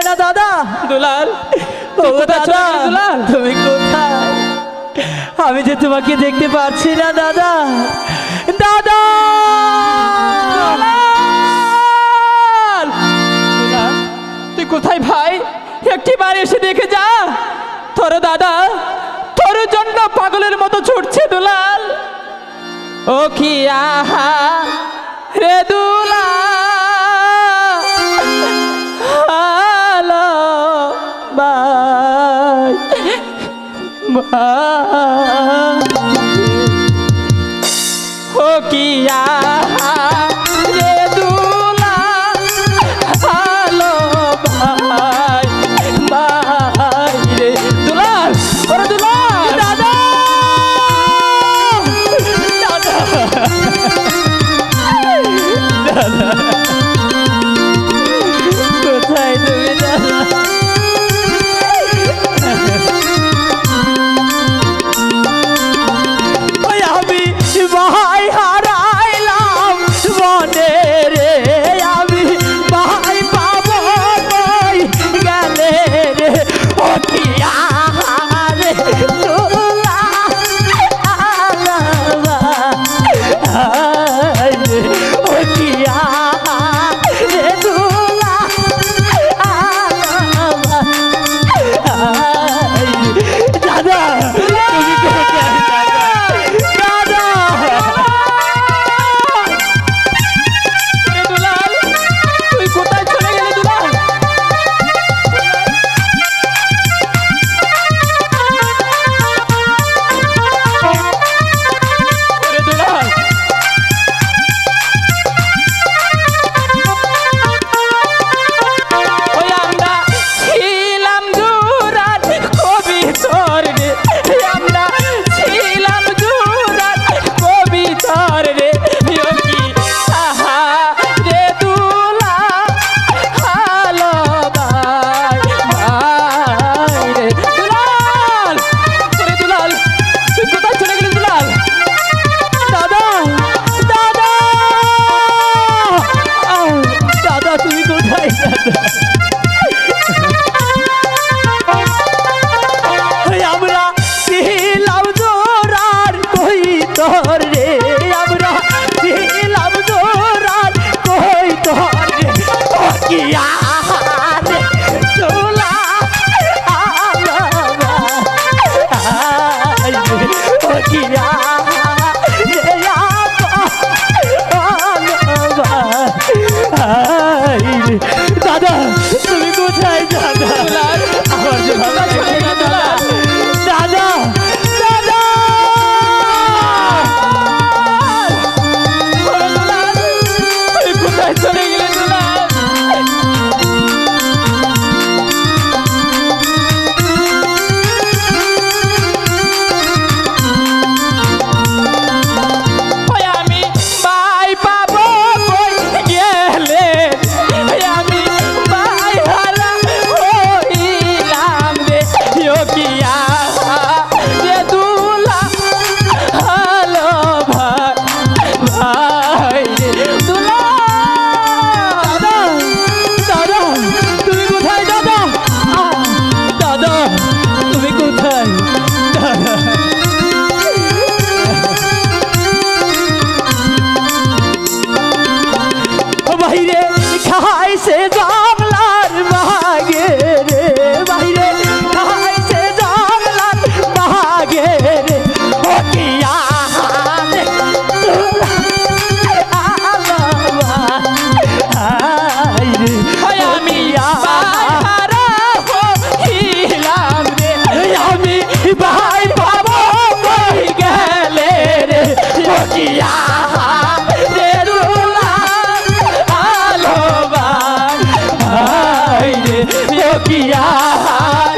না দাদা? দুলাল ও দাদা তুমি কোথায়? আমি যে তোমাকে দেখতে পাচ্ছি না দাদা। দাদা তুই কোথায় ভাই? একটিবার এসে দেখে যা, তোর দাদা তোর জন্য পাগলের মতো ছুটছে। দুলাল ও কি আহা রে দুলাল বাই ও কি আহা রে দুলাল ভাই ভাই রে দুলাল ওরে দুলাল দাদা দাদা কোথায় তুমি দাদা? আমি ভাই হারাইলাম বনে রে, আমি ভাই পাবো কই গেলে রে? ও কি আহারে দুলা ও কি আহারে দুলা দাদা তুমি কোথায়? দুলাল তুই কোথায় চলে গেলি? দুলাল ওরে দুলাল ওই আমরা ছিলাম জুরাত কবি তোর রে, আমরা ছিলাম জুরাত কবি তোর রে। ও কি আহা রে দুলাল ভালো ভাই ভাই রে দুলাল ওরে দুলাল তুই কোথায় চলে গেলি? দুলাল দাদা দাদা দাদা তুমি কোথায়? আমরা ছিলাম জোরার কই তোর রে, আমরা ছিলাম জোরার কই তোর রে। ও কি আহারে দুলা ও কি দাদা তুমি কোথায়? দাদা আমার যে ভালো লাগে না দাদা। দাদা দাদা তুই কোথায় চলে গেলি? দুলাল ওই আমি ভাই পাবো কই গেলে, আমি ভাই হারা হইলাম রে। ও কি আহা রে দুলাল ভালো ভাই ভাই রে দুলাল দাদা দাদা তুমি কোথায়? দাদা দাদা তুমি কোথায়? দাদা বাইরে খাইছে জংলার বাগে রে, বাইরে খাইছে জংলার বাগে রে। ও কি আহারে ওই আমি ভাই হারা হইলাম রে, আমি ভাই পাবো কই গেলে রে? ও কি আহারে দুলাল ভালো ভাই রে। ও কি আহারে